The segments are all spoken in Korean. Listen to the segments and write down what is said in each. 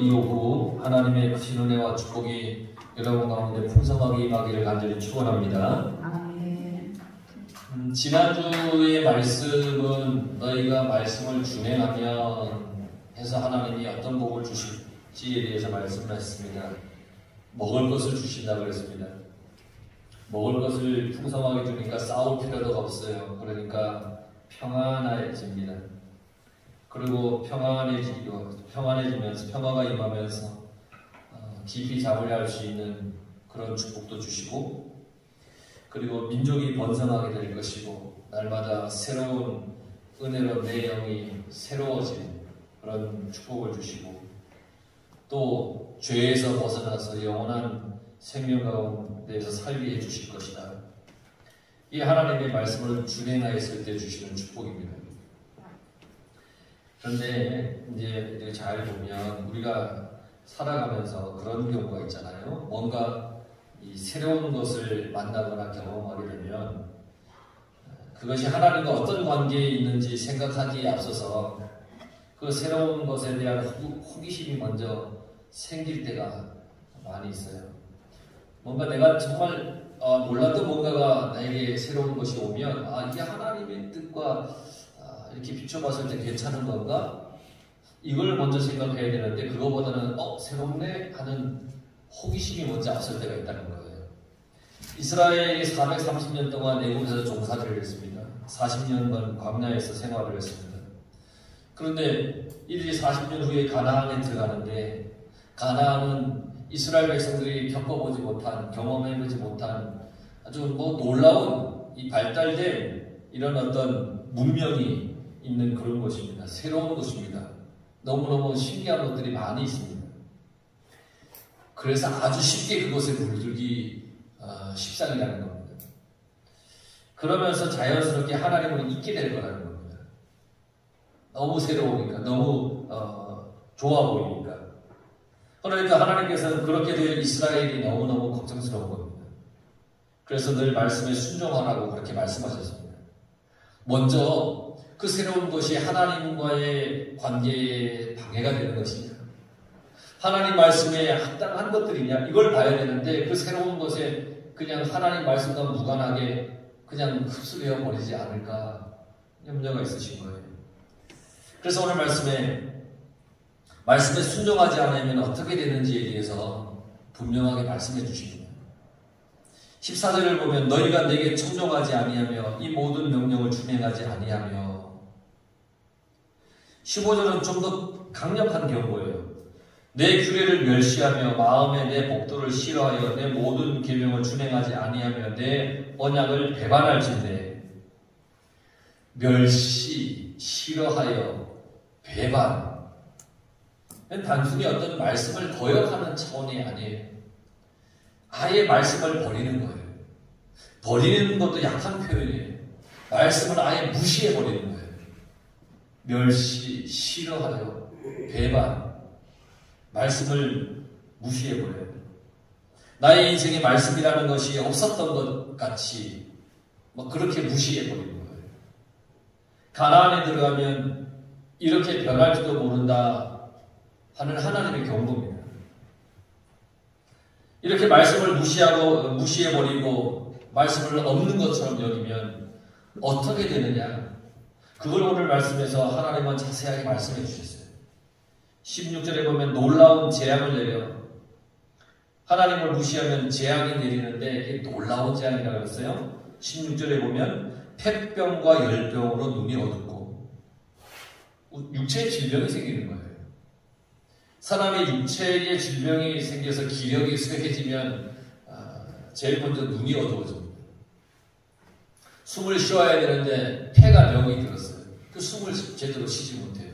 이후 하나님의 크신 은혜와 축복이 여러분 가운데 풍성하게 임하기를 간절히 축원합니다. 지난주의 말씀은 너희가 말씀을 준행하면 해서 하나님이 어떤 복을 주실지에 대해서 말씀을 했습니다. 먹을 것을 주신다고 그랬습니다. 먹을 것을 풍성하게 주니까 싸울 필요도 없어요. 그러니까 평안해집니다. 그리고 평안해지면서 평화가 임하면서 깊이 잠을 잘 수 있는 그런 축복도 주시고, 그리고 민족이 번성하게 될 것이고 날마다 새로운 은혜로 내 영이 새로워지는 그런 축복을 주시고, 또 죄에서 벗어나서 영원한 생명 가운데서 살게 해주실 것이다. 이 하나님의 말씀을 준행하였을 때 주시는 축복입니다. 그런데 이제 잘 보면 우리가 살아가면서 그런 경우가 있잖아요. 뭔가 이 새로운 것을 만나거나 경험하게 되면 그것이 하나님과 어떤 관계에 있는지 생각하기에 앞서서 그 새로운 것에 대한 호기심이 먼저 생길 때가 많이 있어요. 뭔가 내가 정말 몰랐던 뭔가가 나에게 새로운 것이 오면 이게 하나님의 뜻과 이렇게 비춰봤을 때 괜찮은 건가? 이걸 먼저 생각해야 되는데 그거보다는 새롭네 하는 호기심이 먼저 앞설 때가 있다는 거예요. 이스라엘이 430년 동안 애굽에서 종사를 했습니다. 40년간 광야에서 생활을 했습니다. 그런데 이들이 40년 후에 가나안에 들어가는데, 가나안은 이스라엘 백성들이 겪어보지 못한, 경험해보지 못한 아주 놀라운 이 발달된 이런 어떤 문명이 있는 그런 곳입니다. 새로운 곳입니다. 너무너무 신기한 것들이 많이 있습니다. 그래서 아주 쉽게 그곳에 물들기 십상이라는 겁니다. 그러면서 자연스럽게 하나님을 잊게 될 거라는 겁니다. 너무 새로우니까, 너무 좋아 보이니까. 그러니까 하나님께서는 그렇게 될 이스라엘이 너무너무 걱정스러운 겁니다. 그래서 늘 말씀에 순종하라고 그렇게 말씀하셨습니다. 먼저 그 새로운 것이 하나님과의 관계에 방해가 되는 것이냐, 하나님 말씀에 합당한 것들이냐, 이걸 봐야 되는데 그 새로운 것에 그냥 하나님 말씀과 무관하게 그냥 흡수되어 버리지 않을까 염려가 있으신 거예요. 그래서 오늘 말씀에 순종하지 않으면 어떻게 되는지에 대해서 분명하게 말씀해 주십니다. 14절을 보면 너희가 내게 청종하지 아니하며 이 모든 명령을 준행하지 아니하며, 15절은 좀 더 강력한 경고예요. 내 규례를 멸시하며 마음에 내 복도를 싫어하여 내 모든 계명을 준행하지 아니하며 내 언약을 배반할진대. 멸시, 싫어하여, 배반. 단순히 어떤 말씀을 거역하는 차원이 아니에요. 아예 말씀을 버리는 거예요. 버리는 것도 약한 표현이에요. 말씀을 아예 무시해버리는 거예요. 멸시, 싫어하여, 배반. 말씀을 무시해버려요. 나의 인생에 말씀이라는 것이 없었던 것 같이 그렇게 무시해버리는 거예요. 가나안에 들어가면 이렇게 변할지도 모른다 하는 하나님의 경고입니다. 이렇게 말씀을 무시해버리고 말씀을 없는 것처럼 여기면 어떻게 되느냐, 그걸 오늘 말씀에서 하나님은 자세하게 말씀해 주셨어요. 16절에 보면 놀라운 재앙을 내려, 하나님을 무시하면 재앙이 내리는데 이게 놀라운 재앙이라고 했어요. 16절에 보면 폐병과 열병으로 눈이 어둡고, 육체의 질병이 생기는 거예요. 사람의 육체의 질병이 생겨서 기력이 쇠해지면 제일 먼저 눈이 어두워집니다. 숨을 쉬어야 되는데 폐가 병이 들었어요. 그 숨을 제대로 쉬지 못해요.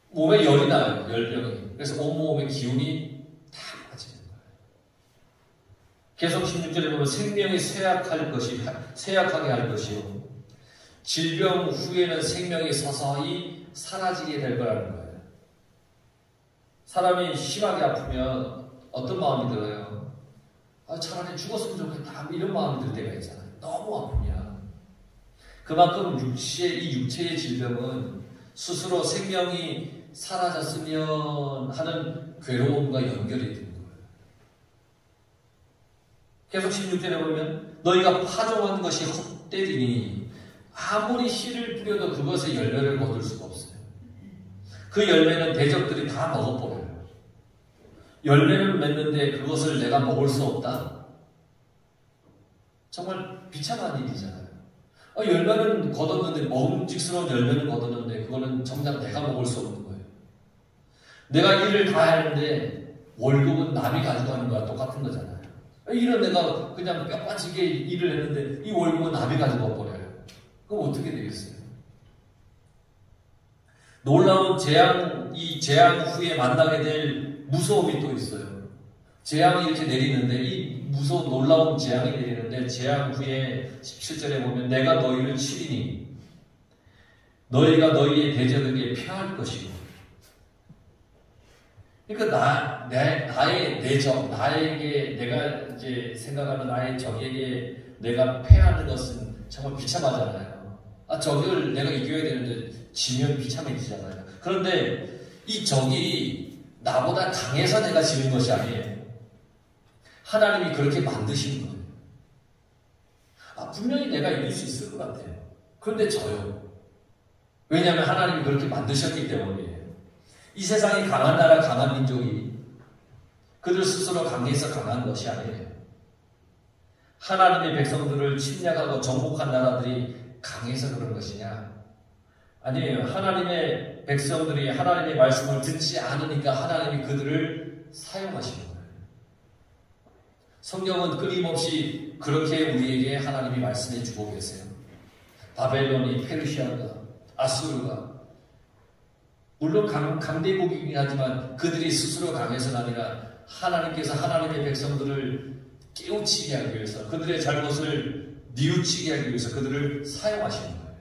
몸에 열이 나요. 열병이. 그래서 온몸의 기운이 다 빠지는 거예요. 계속 16절에 보면 생명이 쇠약하게 할 것이요, 질병 후에는 생명이 서서히 사라지게 될 거라는 거예요. 사람이 심하게 아프면 어떤 마음이 들어요? 차라리 죽었으면 좋겠다, 이런 마음이 들 때가 있잖아요. 너무 아프면. 그만큼 이 육체의 질병은 스스로 생명이 사라졌으면 하는 괴로움과 연결이 되는 거예요. 계속 16절에 보면 너희가 파종한 것이 헛되리니 아무리 씨를 뿌려도 그것의 열매를 거둘 수가 없어요. 그 열매는 대적들이 다 먹어버려요. 열매를 맺는데 그것을 내가 먹을 수 없다? 정말 비참한 일이잖아요. 열매는 거뒀는데, 먹음직스러운 열매는 거뒀는데 그거는 정작 내가 먹을 수 없는 거예요. 내가 일을 다 했는데 월급은 남이 가져가는 거와 똑같은 거잖아요. 일은 내가 그냥 뼈 빠지게 일을 했는데 이 월급은 남이 가져가 버려요. 그럼 어떻게 되겠어요? 놀라운 재앙, 이 재앙 후에 만나게 될 무서움이 또 있어요. 재앙이 이렇게 내리는데, 이 무서운 놀라운 재앙이 내리는데, 재앙 후에 17절에 보면 내가 너희를 치리니 너희가 너희의 대적에게 패할 것이고. 그러니까 나의 대적, 나에게 내가 이제 생각하는 나의 적에게 내가 패하는 것은 정말 비참하잖아요. 적을 내가 이겨야 되는데 지면 비참해지잖아요. 그런데 이 적이 나보다 강해서 내가 지는 것이 아니에요. 하나님이 그렇게 만드신 거예요. 분명히 내가 이길 수 있을 것 같아요. 그런데 져요. 왜냐하면 하나님이 그렇게 만드셨기 때문이에요. 이 세상에 강한 나라, 강한 민족이 그들 스스로 강해서 강한 것이 아니에요. 하나님의 백성들을 침략하고 정복한 나라들이 강해서 그런 것이냐? 아니에요. 하나님의 백성들이 하나님의 말씀을 듣지 않으니까 하나님이 그들을 사용하시는 거예요. 성경은 끊임없이 그렇게 우리에게 하나님이 말씀해 주고 계세요. 바벨론이, 페르시아가, 아수르가 물론 강대국이긴 하지만 그들이 스스로 강해서는 아니라 하나님께서 하나님의 백성들을 깨우치게 하기 위해서, 그들의 잘못을 뉘우치게 하기 위해서 그들을 사용하시는 거예요.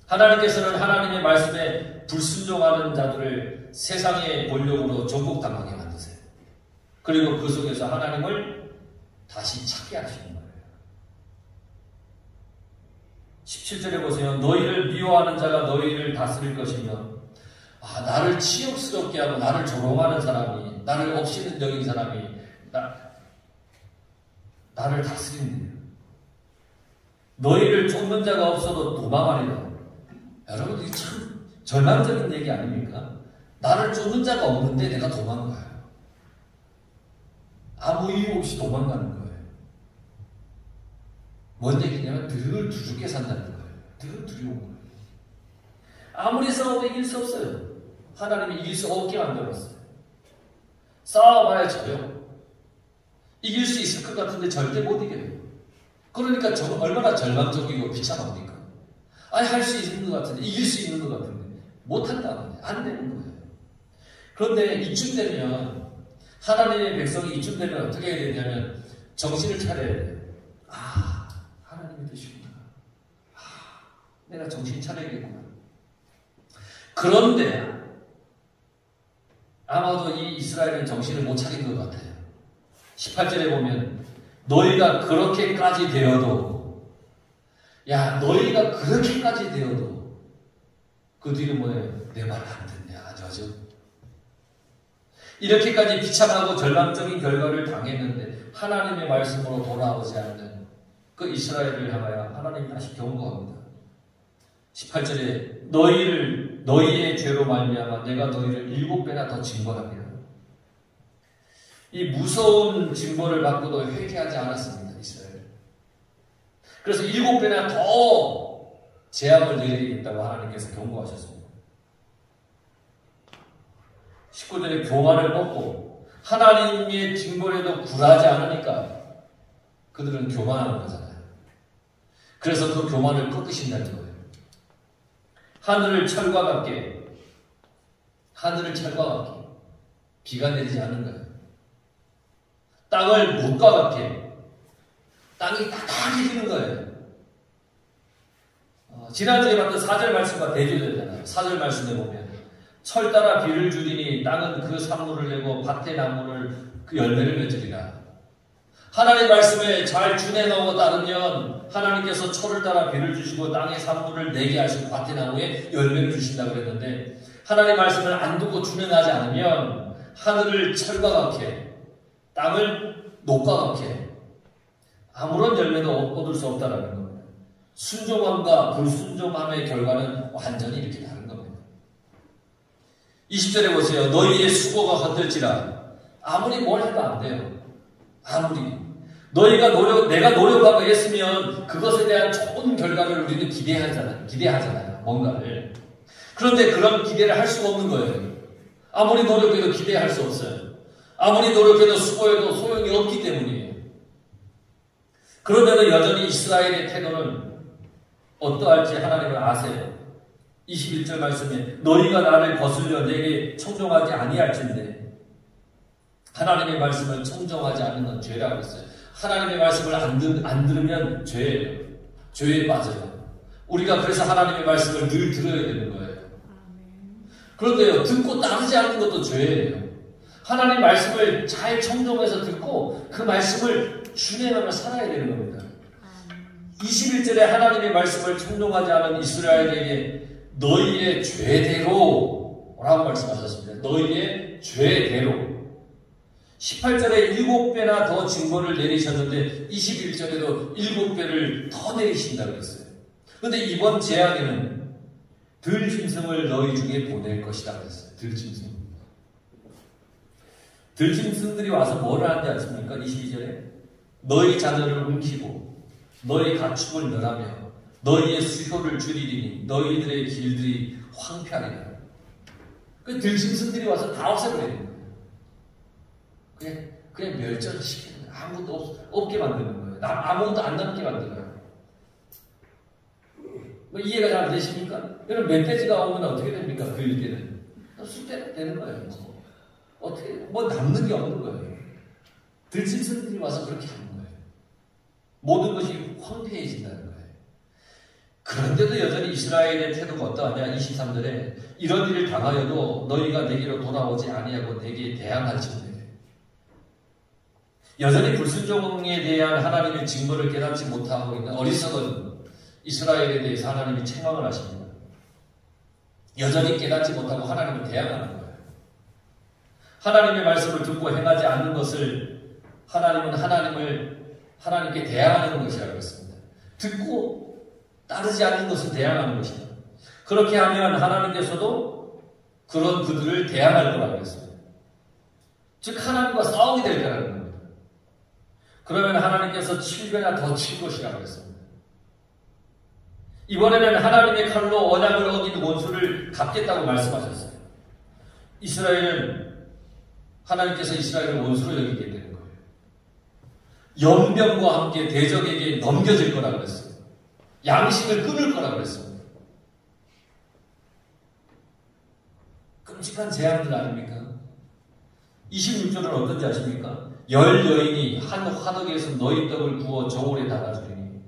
하나님께서는 하나님의 말씀에 불순종하는 자들을 세상의 본령으로 종국당하게 만드세요. 그리고 그 속에서 하나님을 다시 찾게 하시는 거예요. 17절에 보세요. 너희를 미워하는 자가 너희를 다스릴 것이며, 나를 치욕스럽게 하고 나를 조롱하는 사람이, 나를 없이는 여긴 사람이 나를 다스린대요. 너희를 쫓는 자가 없어도 도망하리라. 여러분, 이게 참 절망적인 얘기 아닙니까? 나를 쫓는 자가 없는데 내가 도망가요. 아무 이유 없이 도망가는 거예요. 뭔 얘기냐면 늘 두렵게 산다는 거예요. 늘 두려운 거예요. 아무리 싸워도 이길 수 없어요. 하나님이 이길 수 없게 만들었어요. 싸워봐야 져요. 이길 수 있을 것 같은데 절대 못 이겨요. 그러니까 얼마나 절망적이고 비참합니까? 할 수 있는 것 같은데, 이길 수 있는 것 같은데 못한다는 거예요. 안 되는 거예요. 그런데 이쯤 되면, 하나님의 백성이 이쯤 되면 어떻게 해야 되냐면 정신을 차려야 돼요. 하나님이 되시구나. 내가 정신 차려야겠구나. 그런데 아마도 이 이스라엘은 정신을 못 차린 것 같아요. 18절에 보면 너희가 그렇게까지 되어도, 너희가 그렇게까지 되어도 그 뒤는 뭐예요? 내 말 안 듣냐, 저죠? 이렇게까지 비참하고 절망적인 결과를 당했는데 하나님의 말씀으로 돌아오지 않는 그 이스라엘을 향하여 하나님이 다시 경고합니다. 18절에 너희의 죄로 말미암아 내가 너희를 7배나 더 징벌하리라. 이 무서운 징벌을 받고도 회개하지 않았습니다, 이스라엘. 그래서 7배나 더 재앙을 내리겠다고 하나님께서 경고하셨습니다. 19절에 교만을 벗고 하나님의 징벌에도 굴하지 않으니까 그들은 교만하는 거잖아요. 그래서 그 교만을 꺾으신다는 거예요. 하늘을 철과 같게 비가 내리지 않는 거예요. 땅을 못과 같게 땅이 딱딱해지는 거예요. 지난주에 봤던 4절 말씀과 대조되잖아요. 4절 말씀에 보면 철 따라 비를 주리니 땅은 그 산물을 내고 밭의 나무를 그 열매를 맺으리라. 하나님 말씀에 잘 준행하고 따르면 하나님께서 초를 따라 비를 주시고 땅의 산물을 내게 하시고 밭의 나무에 열매를 주신다고 그랬는데, 하나님 말씀을 안 듣고 준행하지 않으면 하늘을 철과 같게, 땅을 녹과 같게 아무런 열매도 얻을 수 없다는 겁니다. 순종함과 불순종함의 결과는 완전히 이렇게 다른 겁니다. 20절에 보세요. 너희의 수고가 헛될지라. 아무리 뭘 해도 안 돼요. 아무리. 내가 노력하고 했으면 그것에 대한 좋은 결과를 우리는 기대하잖아요. 뭔가를. 그런데 그런 기대를 할 수가 없는 거예요. 아무리 노력해도 기대할 수 없어요. 아무리 노력해도 수고해도 소용이 없기 때문이에요. 그러면 여전히 이스라엘의 태도는 어떠할지 하나님은 아세요. 21절 말씀에 너희가 나를 거슬려 내게 청종하지 아니할진대. 하나님의 말씀을 청종하지 않는 건 죄라고 했어요. 하나님의 말씀을 안 들으면 죄예요. 죄에 빠져요. 우리가 그래서 하나님의 말씀을 늘 들어야 되는 거예요. 그런데요, 듣고 따르지 않는 것도 죄예요. 하나님 말씀을 잘 청종해서 듣고 그 말씀을 준행하며 살아야 되는 겁니다. 21절에 하나님의 말씀을 청종하지 않은 이스라엘에게 너희의 죄대로 라고 말씀하셨습니다. 너희의 죄대로. 18절에 7배나 더 징벌을 내리셨는데 21절에도 7배를 더 내리신다고 했어요. 그런데 이번 재앙에는 들짐승을 너희 중에 보낼 것이다 그랬어요. 들짐승. 들짐승들이 와서 뭐를 하는지 아십니까? 22절에 너희 자녀를 움키고 너희 가축을 멸하며 너희의 수효를 줄이리니 너희들의 길들이 황폐하리라. 그 들짐승들이 와서 다 없애버리는 거예요. 그냥 멸절을 시키는 거예요. 아무것도 없게 만드는 거예요. 아무것도 안 남게 만들어요. 뭐 이해가 잘 안 되십니까? 여러분, 멧돼지가 오면 어떻게 됩니까? 그 일때는 쑥대가 되는 거예요. 어떻게 남는 게 없는 거예요. 들짐승들이 와서 그렇게 하는 거예요. 모든 것이 황폐해진다는 거예요. 그런데도 여전히 이스라엘의 태도가 어떠하냐? 23절에 이런 일을 당하여도 너희가 내게로 돌아오지 아니하고 내게 대항할지어다. 여전히 불순종에 대한 하나님의 징벌을 깨닫지 못하고 있는 어리석은 이스라엘에 대해서 하나님이 책망을 하십니다. 여전히 깨닫지 못하고 하나님을 대항하는 거예요. 하나님의 말씀을 듣고 행하지 않는 것을 하나님은 하나님께 대항하는 것이라고 했습니다. 듣고 따르지 않는 것을 대항하는 것이다. 그렇게 하면 하나님께서도 그런 그들을 대항할 거라고 했습니다. 즉 하나님과 싸우게 될 거라는 겁니다. 그러면 하나님께서 7배나 더 칠 것이라고 했습니다. 이번에는 하나님의 칼로 언약을 어긴 원수를 갚겠다고 말씀하셨어요. 하나님께서 이스라엘을 원수로 여기게 되는 거예요. 연병과 함께 대적에게 넘겨질 거라고 했어요. 양식을 끊을 거라고 했습니다. 끔찍한 재앙들 아닙니까? 26절은 어떤지 아십니까? 10 여인이 한 화덕에서 너희 떡을 구워 저울에 담아주리니.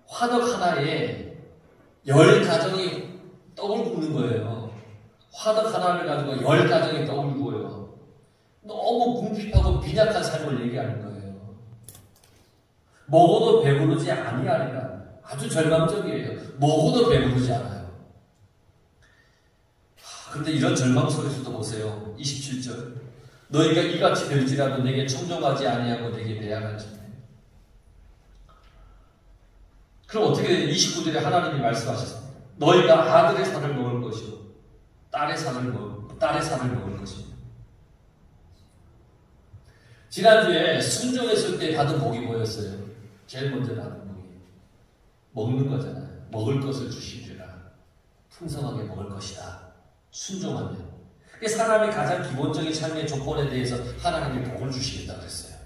화덕 하나에 10 가정이 떡을 굽는 거예요. 화덕 하나를 가지고 10 가정이 떡을 구워요. 너무 궁핍하고 빈약한 삶을 얘기하는 거예요. 먹어도 배부르지 아니하리라. 아주 절망적이에요. 먹어도 배부르지 않아요. 그런데 이런 절망 속에서도 보세요. 27절. 너희가 이같이 될지라도 내게 청종하지 아니하고 내게 대항할지니. 그럼 어떻게 돼요? 29절에 하나님이 말씀하셨습니다. 너희가 아들의 살을 먹을 것이요 딸의 살을 먹을 것입니다. 지난주에 순종했을 때 받은 복이 뭐였어요? 제일 먼저 받은 복이 먹는 거잖아요. 먹을 것을 주시리라. 풍성하게 먹을 것이다. 순종하면. 사람의 가장 기본적인 삶의 조건에 대해서 하나님이 복을 주시겠다고 그랬어요.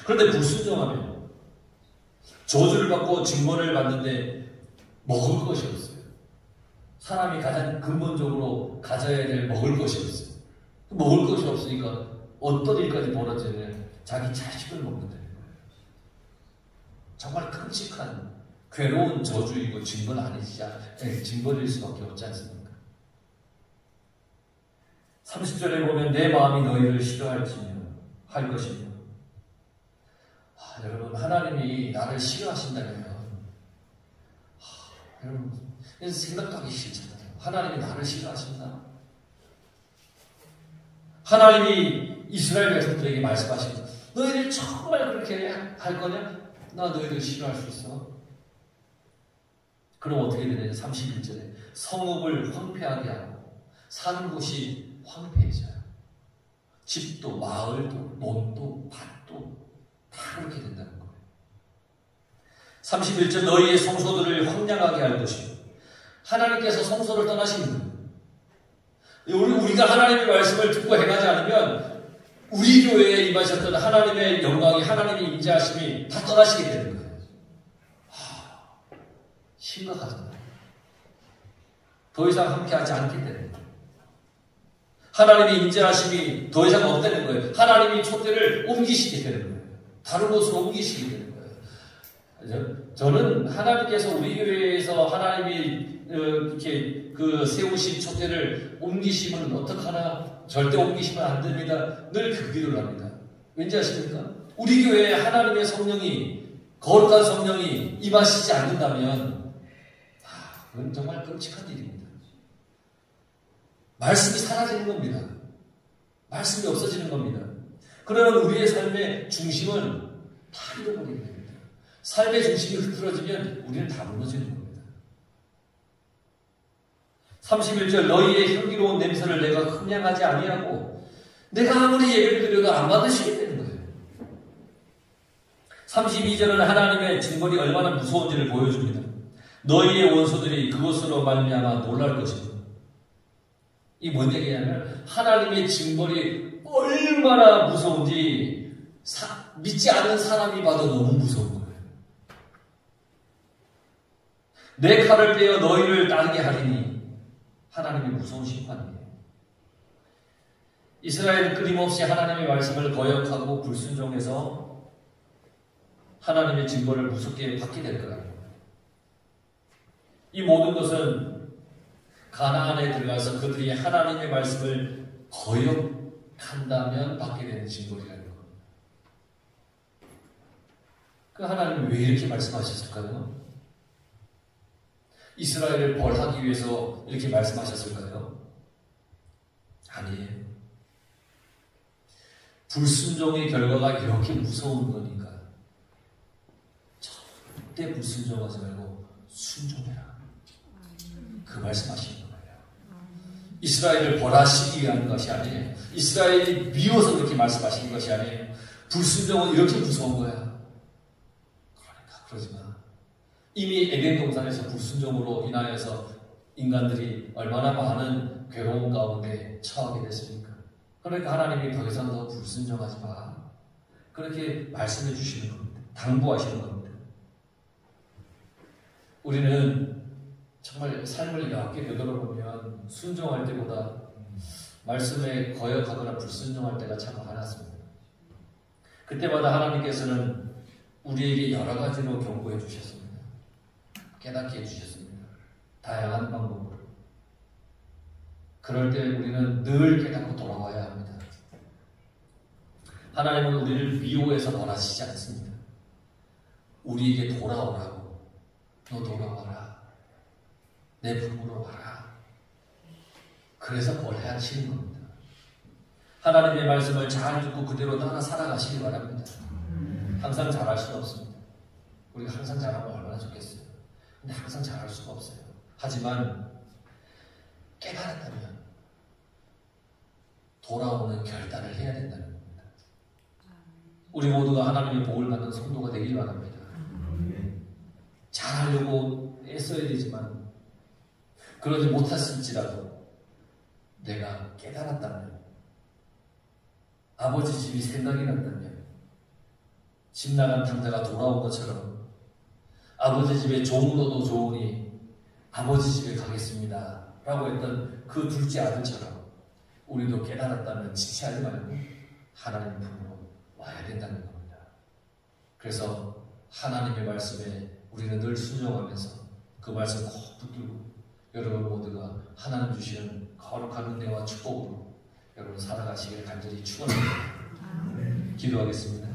그런데 불순종하면 저주를 받고 징벌을 받는데 먹을 것이 없어요. 사람이 가장 근본적으로 가져야 될 먹을 것이 없어요. 먹을 것이 없으니까 어떤 일까지 벌어지냐면 자기 자식을 먹는다는 거예요. 정말 끔찍한 괴로운 저주이고 징벌일 수밖에 없지 않습니까? 30절에 보면 내 마음이 너희를 싫어할지며 할 것입니다. 여러분, 하나님이 나를 싫어하신다면 여러분, 생각도 하기 싫잖아요. 하나님이 나를 싫어하신다? 하나님이 이스라엘 백성들에게 말씀하십니다. 너희들 정말 그렇게 할 거냐? 나 너희들 싫어할 수 있어. 그럼 어떻게 되냐? 31절에 성읍을 황폐하게 하고 사는 곳이 황폐해져요. 집도 마을도 논도 밭도 다 그렇게 된다는 거예요. 31절 너희의 성소들을 황량하게 할 것이고 하나님께서 성소를 떠나시는 거예요. 우리가 하나님의 말씀을 듣고 행하지 않으면 우리 교회에 임하셨던 하나님의 영광이 하나님의 인자하심이 다 떠나시게 되는 거예요. 심각하잖아요. 더 이상 함께하지 않게 되는 거예요. 하나님의 인자하심이 더 이상 없다는 거예요. 하나님이 촛대를 옮기시게 되는 거예요. 다른 곳으로 옮기시게 되는 거예요. 저는 하나님께서 우리 교회에서 하나님이 이렇게 세우신 촛대를 옮기시면 어떡하나? 절대 옮기시면 안 됩니다. 늘 그 기도를 합니다. 왠지 아십니까? 우리 교회에 하나님의 성령이, 거룩한 성령이 임하시지 않는다면 그건 정말 끔찍한 일입니다. 말씀이 사라지는 겁니다. 말씀이 없어지는 겁니다. 그러면 우리의 삶의 중심은 다 잃어버리게 됩니다. 삶의 중심이 흐트러지면 우리는 다 무너지는 겁니다. 31절 너희의 향기로운 냄새를 내가 흠양하지 아니하고 내가 아무리 예배를 드려도 안 받으시게 되는 거예요. 32절은 하나님의 징벌이 얼마나 무서운지를 보여줍니다. 너희의 원수들이 그것으로 말미암아 놀랄 것입니다. 이 뭔 얘기냐면 하나님의 징벌이 얼마나 무서운지 믿지 않는 사람이 봐도 너무 무서운 거예요. 내 칼을 빼어 너희를 따르게 하리니 하나님의 무서운 심판이에요. 이스라엘은 끊임없이 하나님의 말씀을 거역하고 불순종해서 하나님의 징벌을 무섭게 받게 될 거라는 거예요. 이 모든 것은 가나안에 들어가서 그들이 하나님의 말씀을 거역한다면 받게 되는 징벌이라는 겁니다. 그 하나님은 왜 이렇게 말씀하셨을까요? 이스라엘을 벌하기 위해서 이렇게 말씀하셨을까요? 아니에요. 불순종의 결과가 이렇게 무서운 거니까 절대 불순종하지 말고 순종해라. 그 말씀하시는 거예요. 이스라엘을 벌하시기 위한 것이 아니에요. 이스라엘이 미워서 그렇게 말씀하시는 것이 아니에요. 불순종은 이렇게 무서운 거야. 그러니까 그러지 마. 이미 에덴 동산에서 불순종으로 인하여서 인간들이 얼마나 많은 괴로움 가운데 처하게 됐습니까? 그러니까 하나님이 더 이상 더 불순종하지 마. 그렇게 말씀해 주시는 겁니다. 당부하시는 겁니다. 우리는 정말 삶을 얇게 되돌아보면 순종할 때보다 말씀에 거역하거나 불순종할 때가 참 많았습니다. 그때마다 하나님께서는 우리에게 여러 가지로 경고해 주셨습니다. 깨닫게 해주셨습니다. 다양한 방법으로. 그럴 때 우리는 늘 깨닫고 돌아와야 합니다. 하나님은 우리를 미워해서 벌하시지 않습니다. 우리에게 돌아오라고. 너 돌아와라. 내 품으로 와라. 그래서 벌하시는 겁니다. 하나님의 말씀을 잘 듣고 그대로 따라 살아가시기 바랍니다. 항상 잘할 수는 없습니다. 우리가 항상 잘하면 얼마나 좋겠어요. 근데 항상 잘할 수가 없어요. 하지만 깨달았다면 돌아오는 결단을 해야 된다는 겁니다. 우리 모두가 하나님의 복을 받는 성도가 되길 바랍니다. 잘하려고 애써야 되지만 그러지 못했을지라도 내가 깨달았다면 아버지 집이 생각이 났다면 집 나간 탕자가 돌아온 것처럼 아버지 집에 종로도 좋으니 아버지 집에 가겠습니다 라고 했던 그 둘째 아들처럼 우리도 깨달았다면 지체하지 말고 하나님 품으로 와야 된다는 겁니다. 그래서 하나님의 말씀에 우리는 늘 순종하면서 그 말씀 꼭 붙들고 여러분 모두가 하나님 주시는 거룩한 은혜와 축복으로 여러분 살아가시길 간절히 축원합니다. 기도하겠습니다.